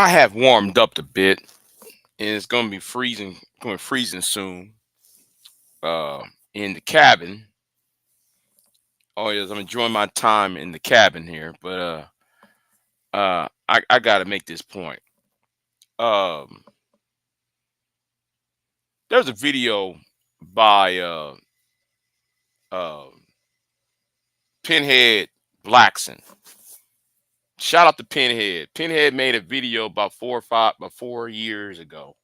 I have warmed up a bit, and it's gonna be freezing, going freezing soon. Uh, in the cabin. Oh yes, I'm enjoying my time in the cabin here, but I gotta make this point. Um, there's a video by uh Pinhead Blackson. Shout out to Pinhead. Pinhead made a video about 4 years ago,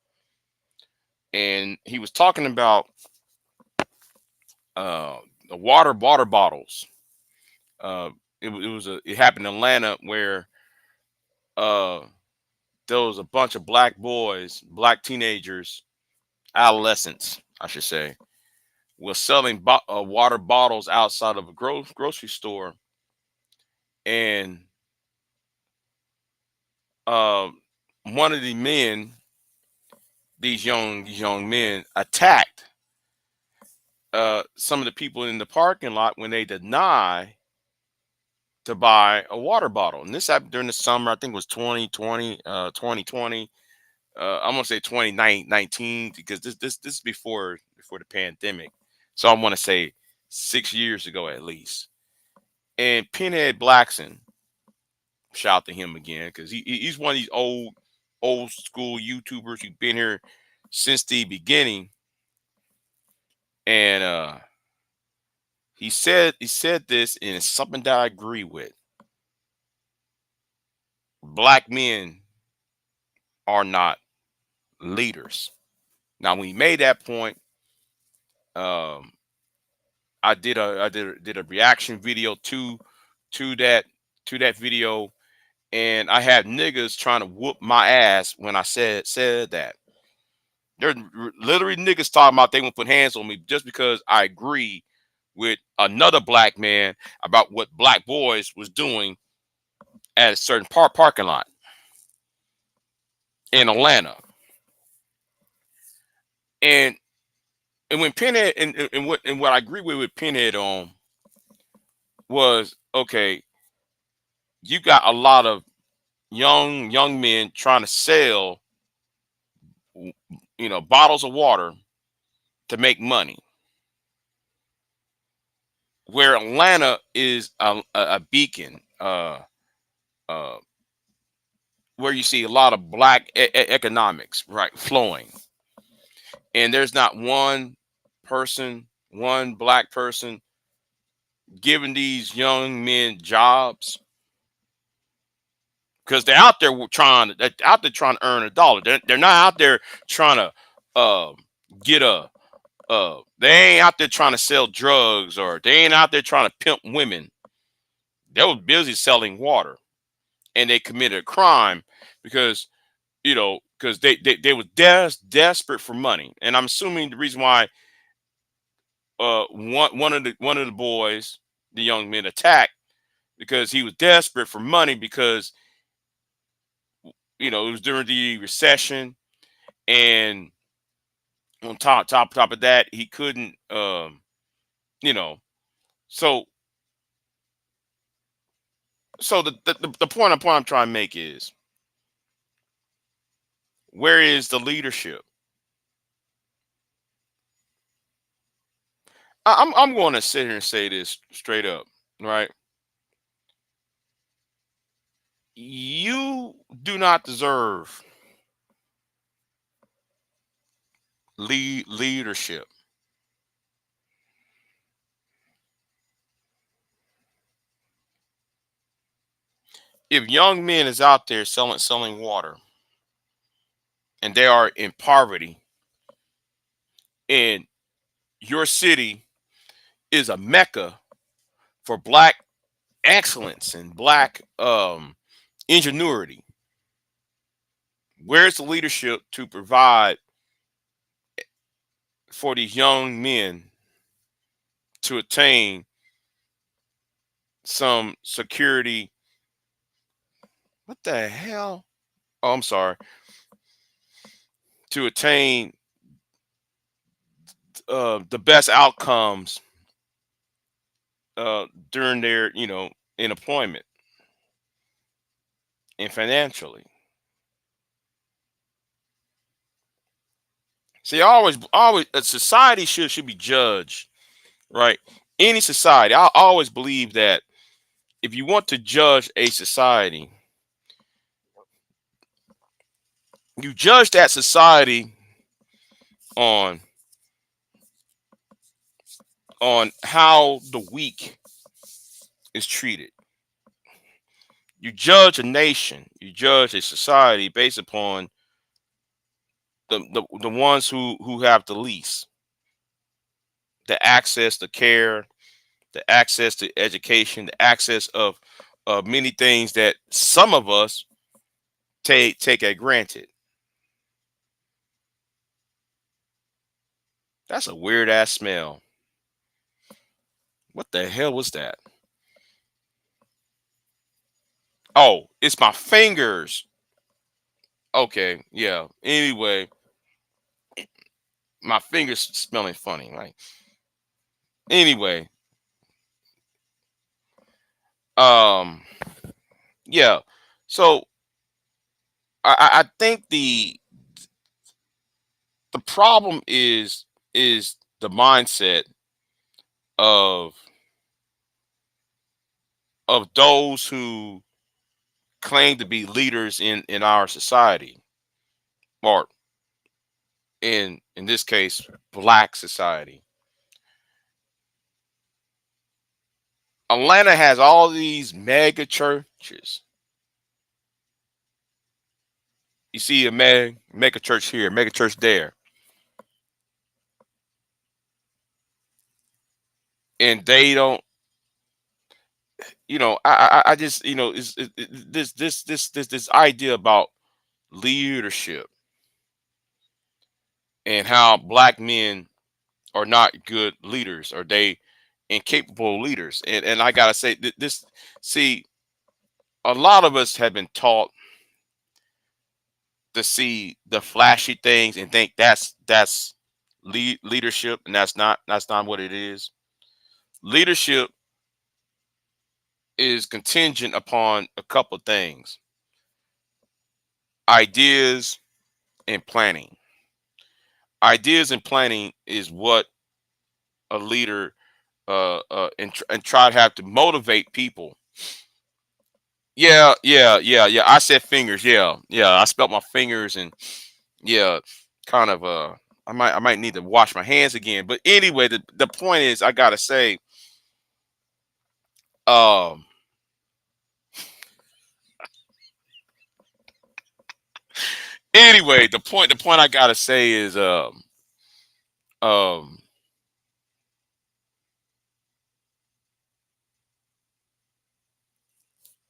and he was talking about uh the water bottles. Uh, it happened in Atlanta where uh there was a bunch of black boys, black teenagers, adolescents, I should say, was selling water bottles outside of a grocery store, and uh, one of the men, these young men, attacked some of the people in the parking lot when they deny to buy a water bottle. And this happened during the summer. I think it was 2020, 2020. I'm gonna say 2019 because this is before the pandemic. So I want to say 6 years ago at least. And Pinhead Blackson, shout to him again because he's one of these old school YouTubers who've been here since the beginning. And he said this, and it's something that I agree with. Black men are not leaders. Now, when he made that point, um, I did a reaction video to that to that video, and I had niggas trying to whoop my ass when I said that. There's literally niggas talking about they gonna put hands on me just because I agree with another black man about what black boys was doing at a certain parking lot in Atlanta. And when Pinhead and what I agree with Pinhead on was okay, you got a lot of young men trying to sell bottles of water to make money, where Atlanta is a beacon, uh, where you see a lot of black economics, right, flowing. And there's not one person, one black person giving these young men jobs because they're out there trying to earn a dollar. They're not out there trying to get a they ain't out there trying to sell drugs, or they ain't out there trying to pimp women. They was busy selling water, and they committed a crime because because they was desperate for money. And I'm assuming the reason why one of the boys, the young men, attacked because he was desperate for money because it was during the recession, and on top of that, he couldn't you know so the point I'm trying to make is, where is the leadership? I'm going to sit here and say this straight up, right? You do not deserve leadership. If young men is out there selling water, and they are in poverty, and your city is a mecca for black excellence and black ingenuity, where's the leadership to provide for these young men to attain some security? What the hell? Oh, I'm sorry. To attain the best outcomes during their, in employment and financially. See, always, a society should be judged, right? Any society, I always believe that if you want to judge a society, you judge that society on how the weak is treated. You judge a nation, you judge a society based upon the ones who have the least, the access to care, the access to education, the access of many things that some of us take at granted. That's a weird ass smell. What the hell was that? Oh, it's my fingers. Okay, yeah. Anyway, my fingers smelling funny. Like anyway, um, yeah. So I think the problem is the mindset of those who claim to be leaders in our society, or in this case, black society. Atlanta has all these mega churches. You see a mega church here, mega church there, and they don't. I just this idea about leadership and how black men are not good leaders, or they incapable leaders, and I gotta say this. See, a lot of us have been taught to see the flashy things and think that's leadership, and that's not what it is. Leadership is contingent upon a couple things: ideas and planning. Ideas and planning is what a leader and try to have to motivate people. Yeah, yeah, yeah, yeah. I said fingers. Yeah, yeah. I spelt my fingers, and yeah, kind of. I might need to wash my hands again. But anyway, the point is, I gotta say, um, anyway, the point I gotta say um,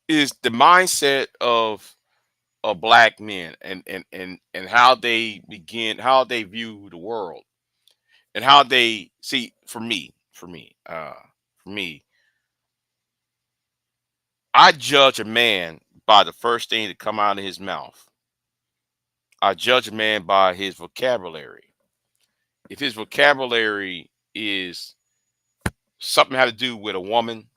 is the mindset of black men, and how they view the world, and how they see. For me, I judge a man by the first thing to come out of his mouth. I judge a man by his vocabulary. If his vocabulary is something had to do with a woman,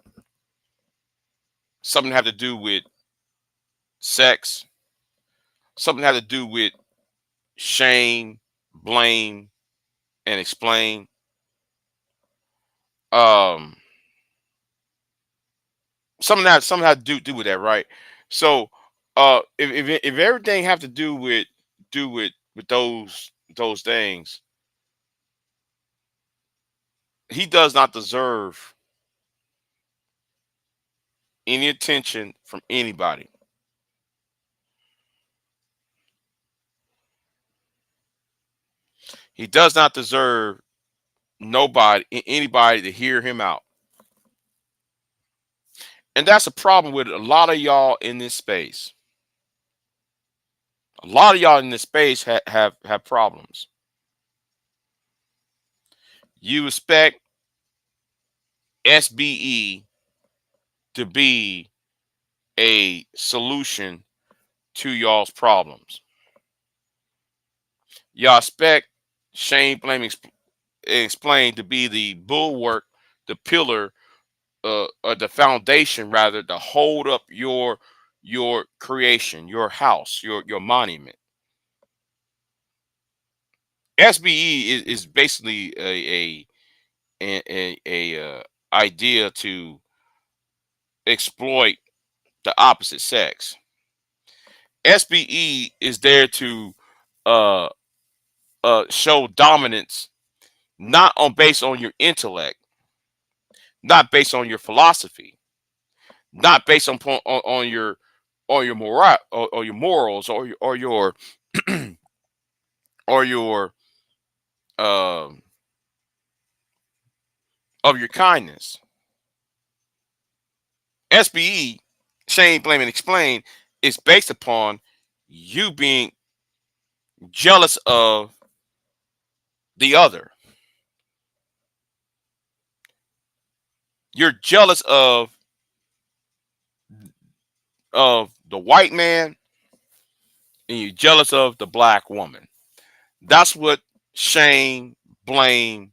something had to do with sex, something had to do with shame, blame, and explain. Um, something had to do with that, right? So, if everything have to do with those things, he does not deserve any attention from anybody. He does not deserve anybody to hear him out. And that's a problem with a lot of y'all in this space. A lot of y'all in this space have problems. You expect SBE to be a solution to y'all's problems. Y'all expect shame, blame, and explain to be the bulwark, the pillar, the foundation, rather, to hold up your creation, your house, your monument. SBE is basically a idea to exploit the opposite sex. SBE is there to uh show dominance, not on based on your intellect, not based on your philosophy, not based on your moral or your morals or your um of your kindness. SBE, shame, blame, and explain, is based upon you being jealous of the other. You're jealous of the white man, and you're jealous of the black woman. That's what shame, blame,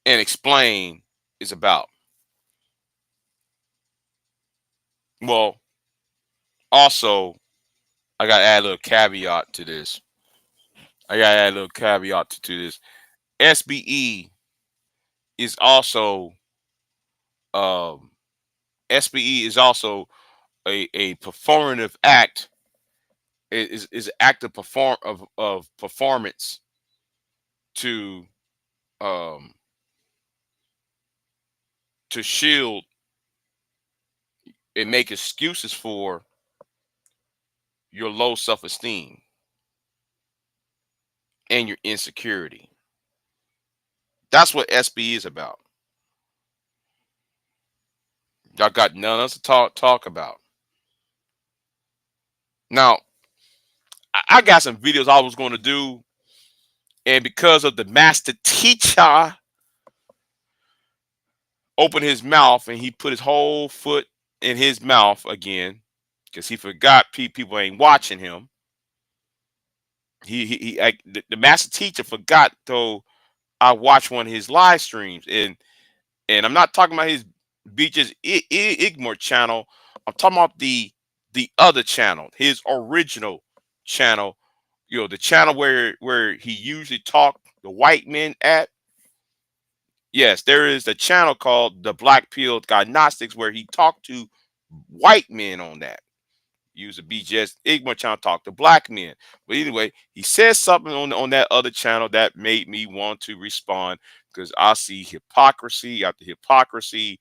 and explain is about. Well, also, I got to add a little caveat to this. I got to add a little caveat to this. SBE is also um, SBE is also a performative act. Is an act of performance to um, to shield and make excuses for your low self esteem and your insecurity. That's what SBE is about. Y'all got none else to talk about. Now, I got some videos I was going to do, and because of the master teacher opened his mouth and he put his whole foot in his mouth again, because he forgot people ain't watching him. The master teacher forgot though. I watched one of his live streams, and I'm not talking about his Beaches Igmore channel. I'm talking about the other channel, his original channel. You know, the channel where he usually talked the white men at. Yes, there is a channel called the Black Pill Gnostics where he talked to white men on that. Use the BJS Igmore channel talk to black men. But anyway, he said something on that other channel that made me want to respond because I see hypocrisy after hypocrisy,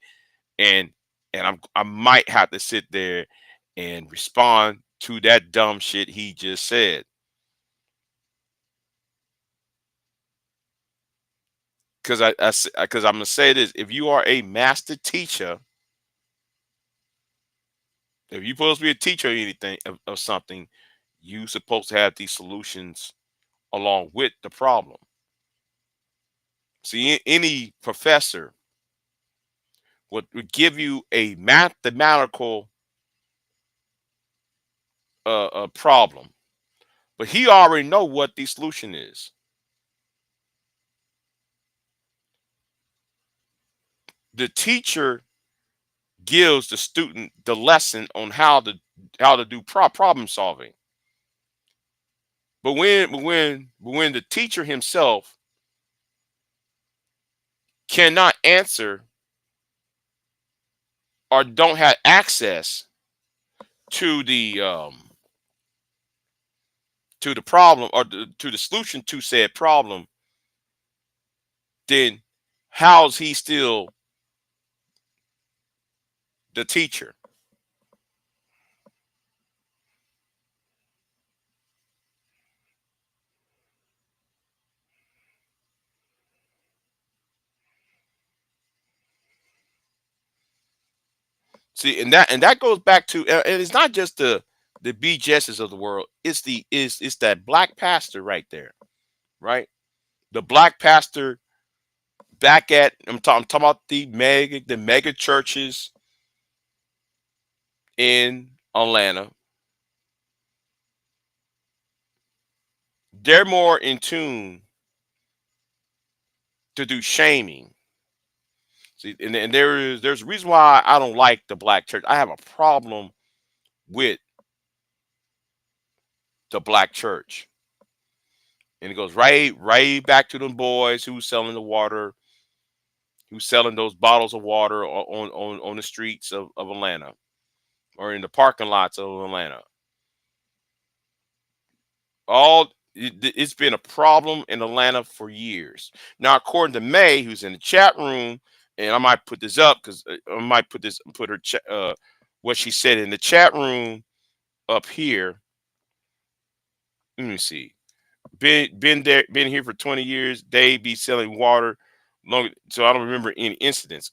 and I might have to sit there and respond to that dumb shit he just said. Because I'm gonna say this: if you are a master teacher, if you're supposed to be a teacher or anything of something, you supposed to have these solutions along with the problem. See, any professor would give you a mathematical problem, but he already know what the solution is. The teacher gives the student the lesson on how to do problem solving. But when the teacher himself cannot answer or don't have access to the problem or to the solution to said problem, then how's he still the teacher? See, and that goes back to, and it's not just the BJSs of the world. It's it's that black pastor right there, right? The black pastor back at I'm talking about the mega churches in Atlanta. They're more in tune to do shaming. See, and there's a reason why I don't like the black church. I have a problem with the black church. and it goes right back to them boys who's selling the water, who's selling those bottles of water on the streets of Atlanta or in the parking lots of Atlanta. It's been a problem in Atlanta for years. Now, according to May, who's in the chat room, and I might put this up because I might put her what she said in the chat room up here. Let me see. Been here for 20 years. They be selling water long, so I don't remember any incidents.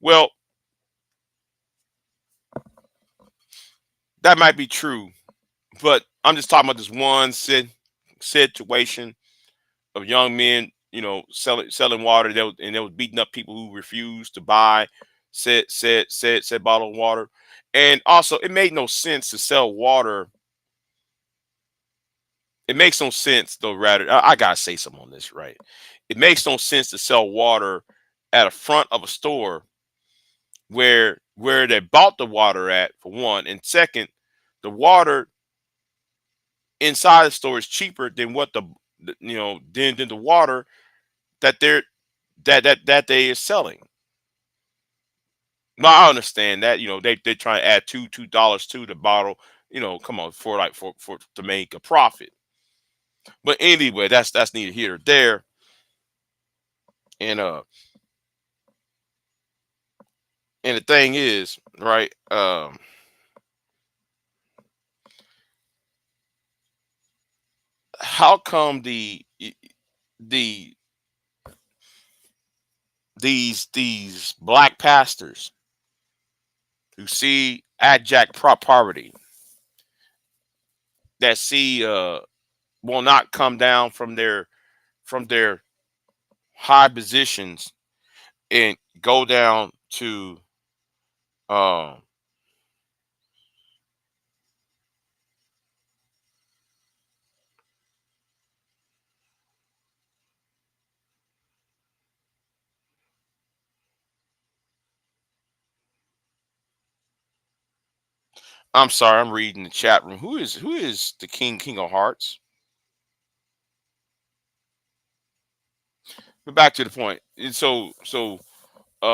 Well, that might be true, but I'm just talking about this one situation of young men, selling water. And they was beating up people who refused to buy said bottled water. And also, it made no sense to sell water. It makes no sense, though. Rather, I gotta say something on this, right? It makes no sense to sell water at a front of a store where they bought the water at, for one, and second, the water inside the store is cheaper than what than the water that they're that they is selling. No, I understand that. They try to add $2 to the bottle. Come on, for to make a profit. But anyway, that's neither here or there. And and the thing is, right? How come the these black pastors who see abject poverty, that see will not come down from their high positions and go down to um I'm sorry, I'm reading the chat room. Who is the King of Hearts? But back to the point. And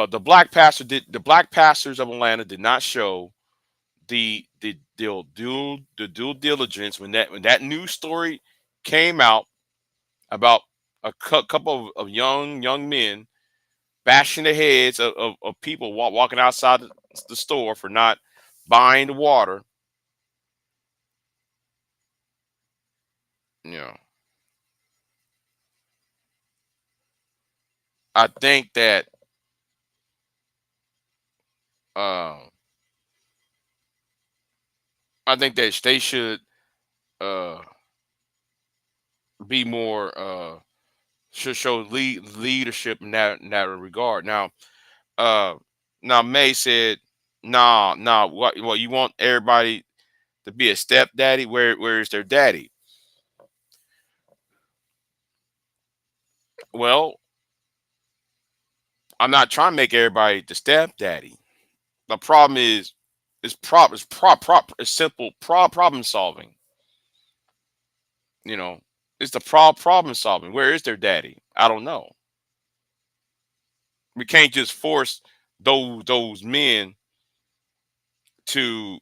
the black pastors of Atlanta did not show the due diligence when that news story came out about a couple of young men bashing the heads of people walking outside the store for not buying the water. You know, I think that uh, they should uh, be more should show leadership in that regard. Uh, now May said, "Nah, what you want everybody to be a stepdaddy? Where is their daddy?" Well, I'm not trying to make everybody the stepdaddy. The problem is it's simple problem solving. You know, it's the problem solving. Where is their daddy? I don't know. We can't just force those men to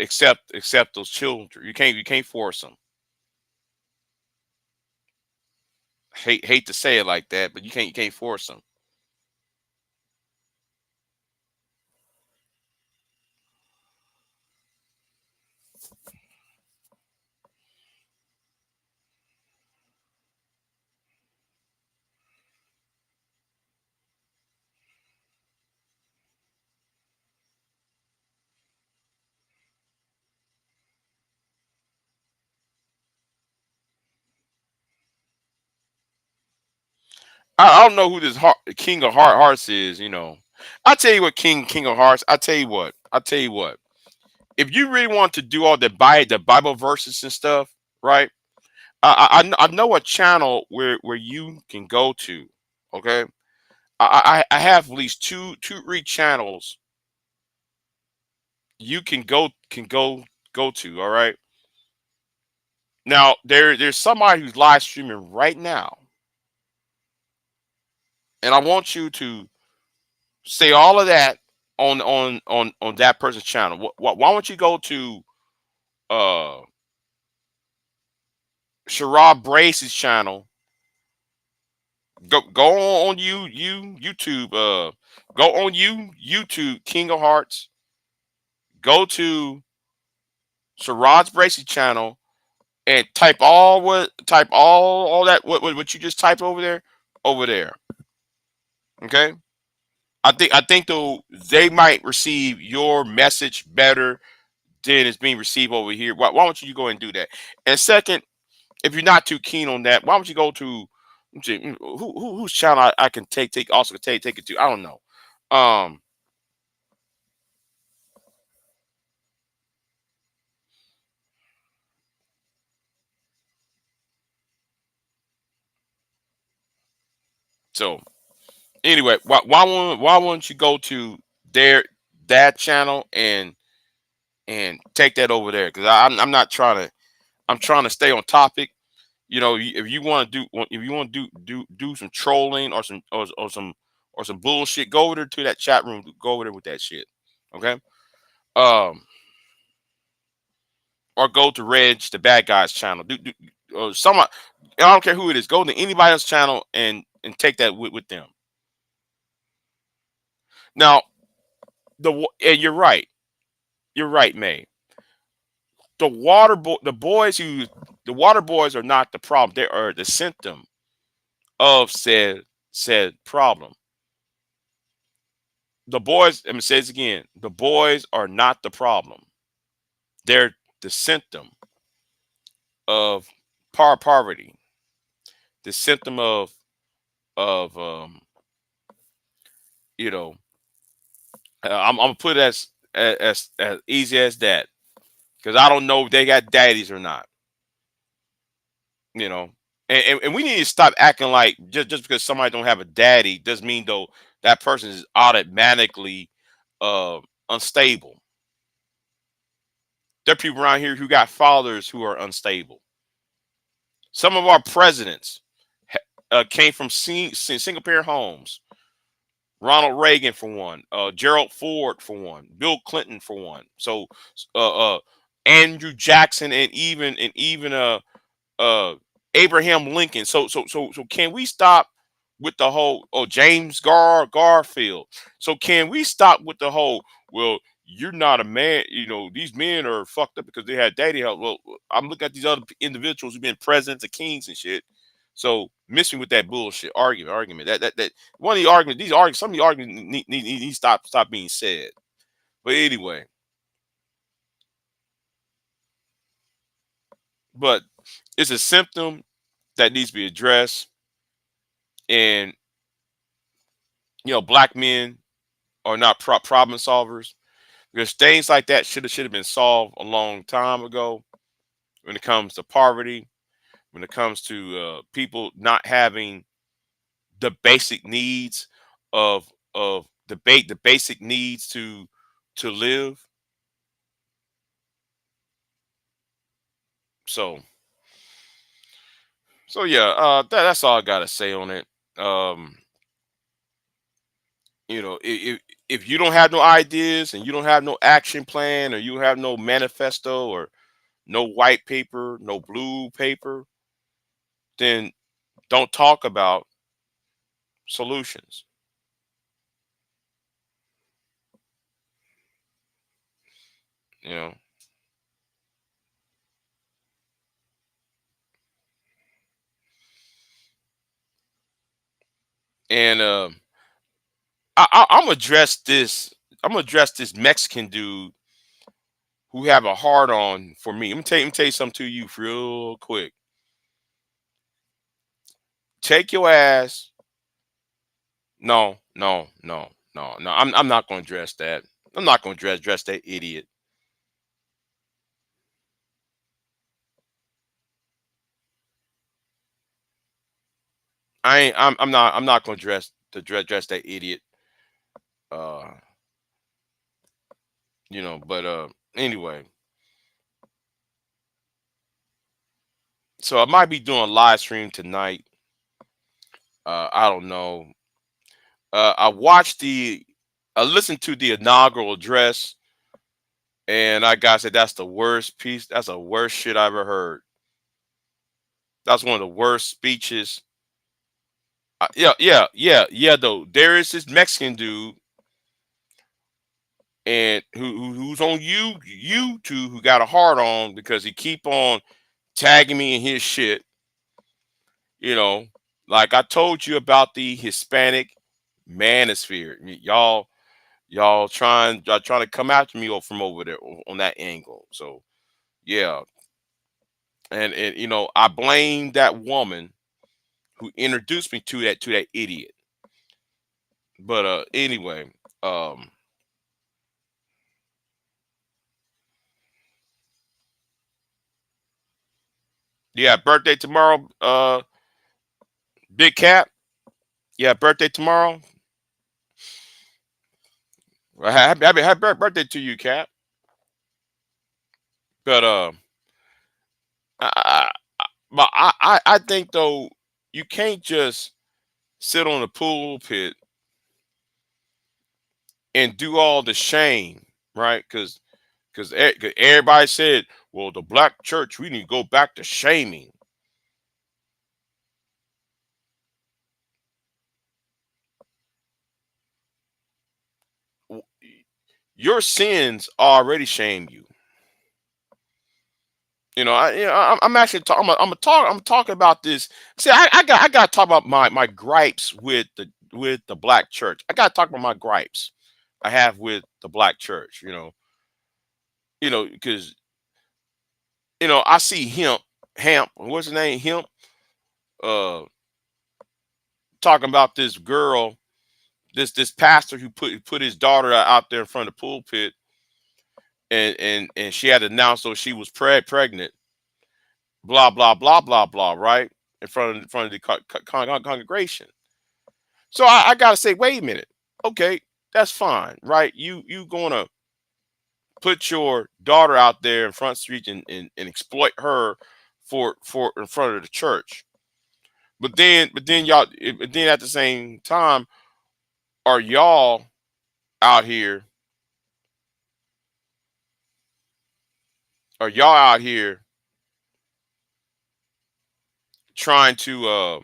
accept those children. You can't force them. Hate to say it like that, but you can't force them. I don't know who this King of Hearts is. I tell you what, King of Hearts. I tell you what. I tell you what. If you really want to do all the Bible verses and stuff, right? I know a channel where you can go to. Okay, I have at least two three channels you can go to. All right, Now there's somebody who's live streaming right now, and I want you to say all of that on that person's channel. Why don't you go to uh Sherrod Brace's channel? Go on YouTube. Go on YouTube King of Hearts. Go to Sherrod's Brace's channel and type all that what you just typed over there. Okay. I think though they might receive your message better than it's being received over here. Why don't you go and do that? And second, if you're not too keen on that, why don't you go to let's see, whose channel I can take also take it to? I don't know. Um, so anyway, why won't you go to their that channel and take that over there? Because I'm not trying to. I'm trying to stay on topic. You know, if you want to if you want to do some trolling or some bullshit, go over there to that chat room. Go over there with that shit. Okay. Um, or go to Reg, the bad guys channel. Some. I don't care who it is. Go to anybody else's channel and take that with them. Now, and you're right. You're right, May. The water boys are not the problem. They are the symptom of said problem. The boys, let me say this again. The boys are not the problem. They're the symptom of poverty. The symptom of you know. I'm gonna put it as easy as that because I don't know if they got daddies or not. You know, and we need to stop acting like just because somebody don't have a daddy doesn't mean though that person is automatically uh unstable. There are people around here who got fathers who are unstable. Some of our presidents came from single parent homes. Ronald Reagan for one, Gerald Ford for one, Bill Clinton for one. So Andrew Jackson and even uh Abraham Lincoln. So can we stop with the whole James Garfield? So can we stop with the whole well you're not a man, these men are fucked up because they had daddy help. Well, I'm looking at these other individuals who've been presidents and kings and shit. So miss me with that bullshit argument. That one of the arguments, some of the arguments need to stop being said. But anyway, but it's a symptom that needs to be addressed, and black men are not problem solvers because things like that should have been solved a long time ago. When it comes to poverty, when it comes to people not having the basic needs of the basic needs to live. So yeah, that's all I gotta say on it. Um, if you don't have no ideas and you don't have no action plan or you have no manifesto or no white paper, no blue paper, then don't talk about solutions. You know, and I'm gonna address this. I'm gonna address this Mexican dude who have a heart on for me. Let me tell you something to you real quick. Take your ass. No, no, no, no, no. I'm not gonna address that. I'm not gonna address that idiot. I'm not gonna address that idiot. Uh, but anyway, So I might be doing a live stream tonight. I don't know. I watched the, I listened to the inaugural address, and I gotta say that's the worst piece. That's the worst shit I ever heard. That's one of the worst speeches. Yeah. Though there is this Mexican dude, and who's on YouTube, who got a heart on because he keep on tagging me in his shit. You know, like I told you about the Hispanic manosphere. Y'all trying to come after me from over there on that angle. So yeah, and I blame that woman who introduced me to that idiot. But anyway, um yeah, birthday tomorrow, Big Cat. Yeah, birthday tomorrow. Well, happy birthday to you, Cat. But I, but I think though you can't just sit on the pulpit and do all the shame, right? Because everybody said, well, the black church, we need to go back to shaming. W- Your sins already shame you. I'm actually talking. I'm talking about this. See, I got to talk about my gripes with the black church. I got to talk about my gripes I have with the black church. Because I see Hamp. What's his name? Hemp. Uh, talking about this girl, this pastor who put his daughter out there in front of the pulpit, and she had to announce so she was pregnant. Blah blah blah blah blah. Right in front of the congregation. So I gotta say, wait a minute. Okay, that's fine, right? You gonna put your daughter out there in front street and exploit her for in front of the church. But then at the same time, are y'all out here are y'all out here trying to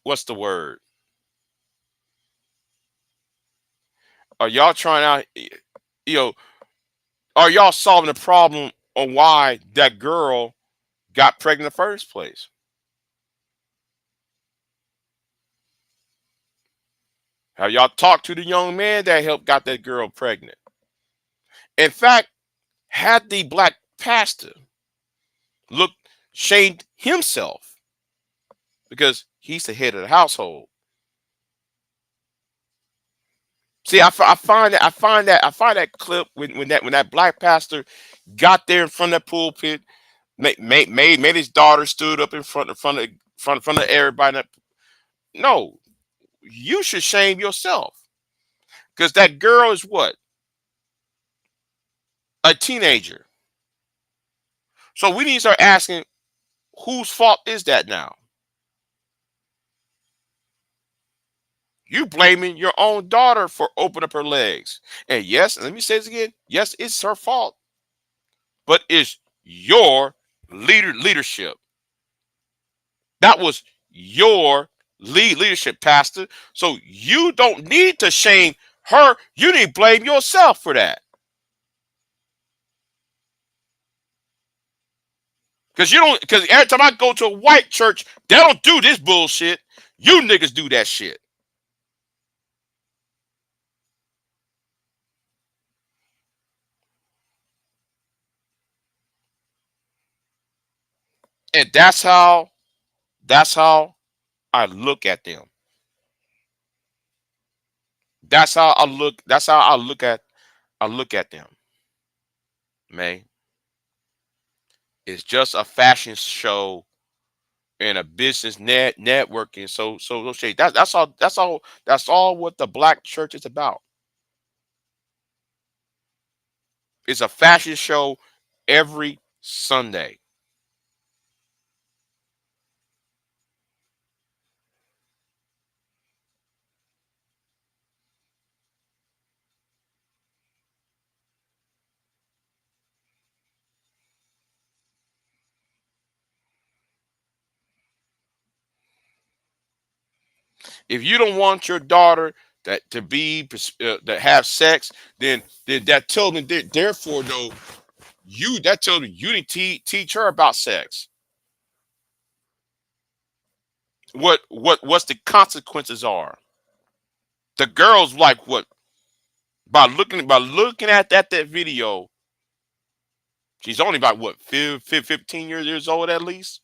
what's the word? Are y'all trying out you know, are y'all solving the problem on why that girl got pregnant in the first place? Have y'all talked to the young man that helped got that girl pregnant? In fact, had the black pastor looked shamed himself because he's the head of the household. See, I find that clip when that black pastor got there in front of that pulpit, made his daughter stood up in front of everybody. No, you should shame yourself because that girl is what, a teenager. So we need to start asking, whose fault is that now? You blaming your own daughter for opening up her legs. And yes, let me say this again. Yes, it's her fault, but it's your leadership. That was your leadership, Pastor. So you don't need to shame her. You need to blame yourself for that. Because every time I go to a white church, they don't do this bullshit. You niggas do that shit. And that's how I look at them. That's how I look at them. May. It's just a fashion show and a business networking. So shit. That's all what the black church is about. It's a fashion show every Sunday. If you don't want your daughter that to be that have sex, then that tells me therefore though you that tells me you didn't teach her about sex. What's the consequences are. The girl's like what by looking at that video, she's only about what 15 years old at least.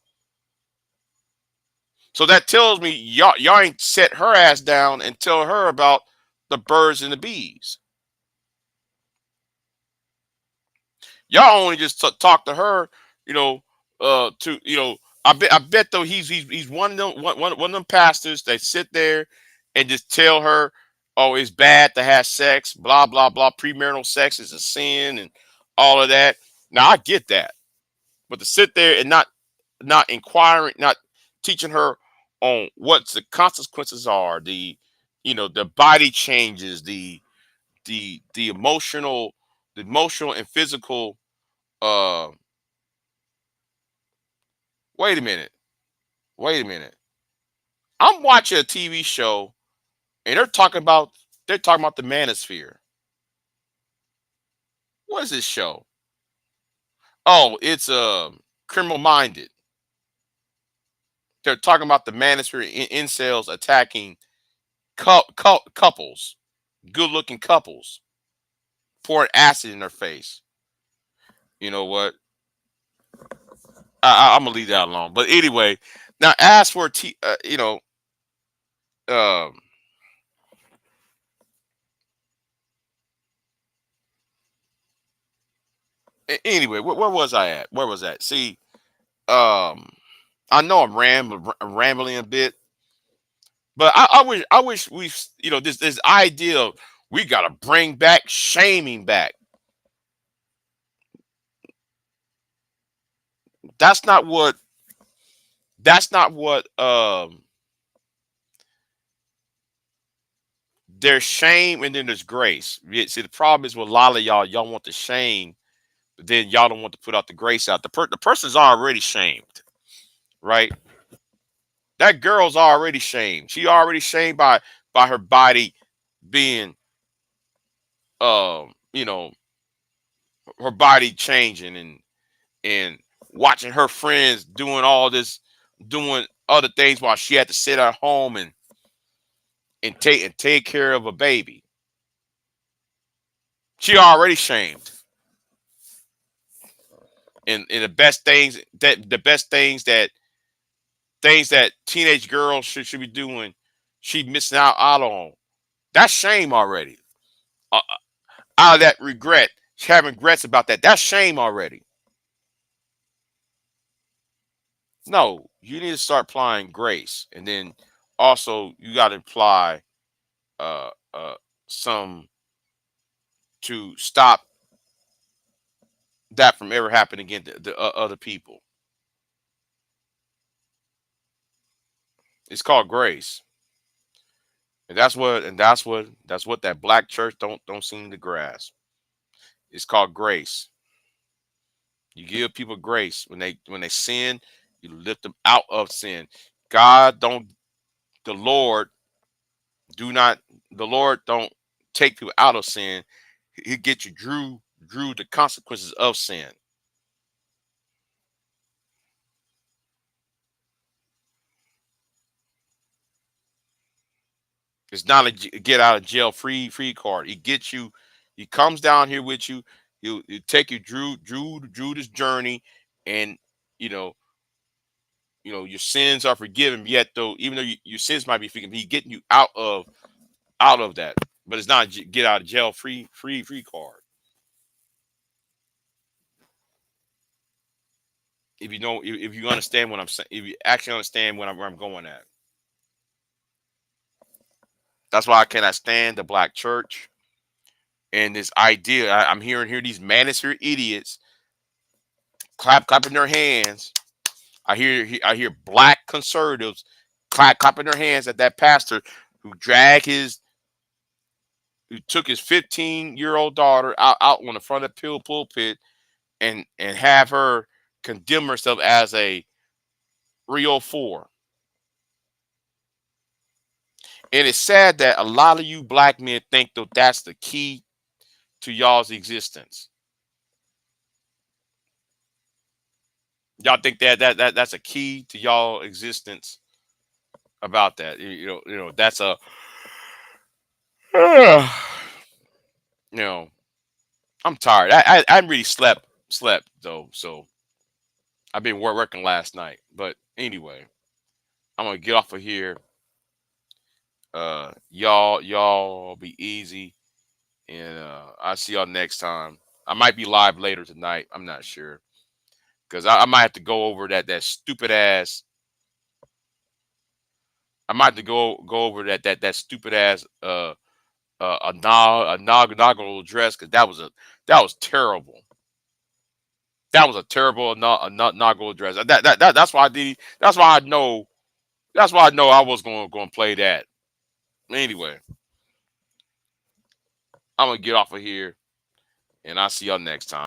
So that tells me y'all ain't set her ass down and tell her about the birds and the bees. Y'all only just talk to her, you know, to I bet though he's one of them one of them pastors that sit there and just tell her, oh, it's bad to have sex, blah blah blah, premarital sex is a sin and all of that. Now I get that, but to sit there and not inquiring, not teaching her on what the consequences are, the body changes, the emotional and physical. Uh, wait a minute, wait a minute. I'm watching a TV show and they're talking about the manosphere. What is this show? Oh, it's Criminal Minded. They're talking about the manosphere incels attacking couples, good looking couples, pouring acid in their face. You know what? I'm gonna leave that alone. But anyway, now as for um, anyway, where was I at? Where was that? See, um, I know I'm rambling a bit, but I wish this idea of we gotta bring back shaming back. That's not what. That's not what. There's shame and then there's grace. See, the problem is with a lot of y'all want the shame, but then y'all don't want to put out the grace out. The person's already shamed, right? That girl's already shamed. She already shamed by her body being you know her body changing and watching her friends doing all this, doing other things while she had to sit at home and take care of a baby. She already shamed. And the best things that teenage girls should be doing, she missing out on. That's shame already. Out of that regret, she having regrets about that. That's shame already. No, you need to start applying grace, and then also you got to apply some to stop that from ever happening again to other people. It's called grace, and that's what that black church don't seem to grasp. It's called grace. You give people grace when they sin. You lift them out of sin. God don't the Lord do not the Lord don't take people out of sin. He get you drew the consequences of sin. It's not a get out of jail free card. He gets you. He comes down here with you. He'll take you drew this journey, and you know your sins are forgiven. Yet though, even though your sins might be forgiven, he getting you out of that. But it's not a get out of jail free card. If you understand what I'm saying, if you actually understand where I'm going at. That's why I cannot stand the black church and this idea. I'm hearing here these manosphere idiots clapping their hands. I hear black conservatives clapping their hands at that pastor who dragged his who took his 15-year-old daughter out on the front of the pulpit and have her condemn herself as a 304. And it's sad that a lot of you black men think that that's the key to y'all's existence. Y'all think that's a key to y'all existence about that. That's a you know, I'm tired. I really slept though, so I've been working last night. But anyway, I'm gonna get off of here. Y'all be easy, and I'll see y'all next time. I might be live later tonight. I'm not sure because I might have to go over that stupid ass. I might have to go over that stupid ass inaugural address because that was terrible. That was a terrible inaugural address. That's why I did. That's why I know. That's why I know I was going to play that. Anyway, I'm gonna get off of here, and I'll see y'all next time.